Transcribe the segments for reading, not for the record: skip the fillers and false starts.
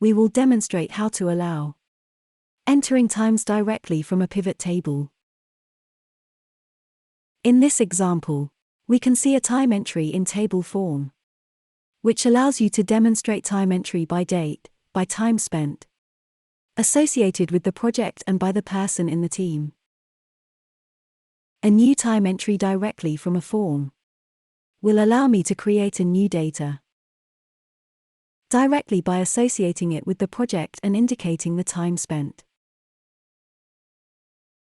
we will demonstrate how to allow entering times directly from a pivot table. In this example, we can see a time entry in table form, which allows you to demonstrate time entry by date, by time spent, associated with the project and by the person in the team. A new time entry directly from a form will allow me to create a new data directly by associating it with the project and indicating the time spent.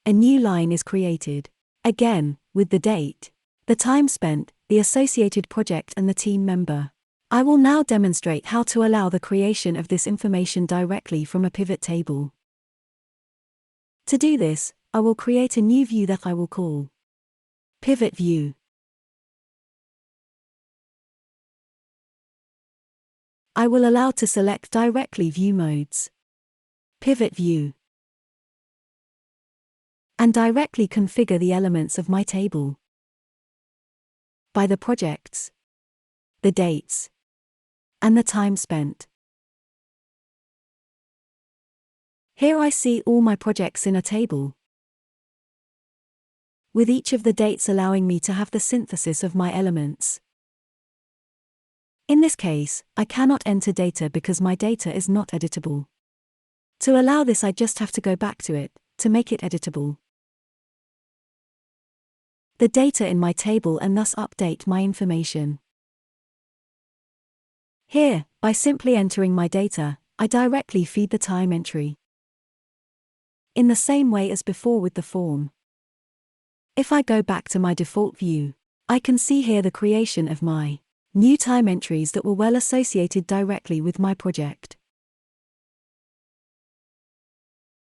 A new line is created, again, with the date, the time spent, the associated project and the team member. I will now demonstrate how to allow the creation of this information directly from a pivot table. To do this, I will create a new view that I will call Pivot View. I will allow to select directly view modes, Pivot View, and directly configure the elements of my table by the projects, the dates, and the time spent. Here I see all my projects in a table, with each of the dates allowing me to have the synthesis of my elements. In this case, I cannot enter data because my data is not editable. To allow this, I just have to go back to it, to make it editable, the data in my table, and thus update my information. Here, by simply entering my data, I directly feed the time entry, in the same way as before with the form. If I go back to my default view, I can see here the creation of my new time entries that were well associated directly with my project.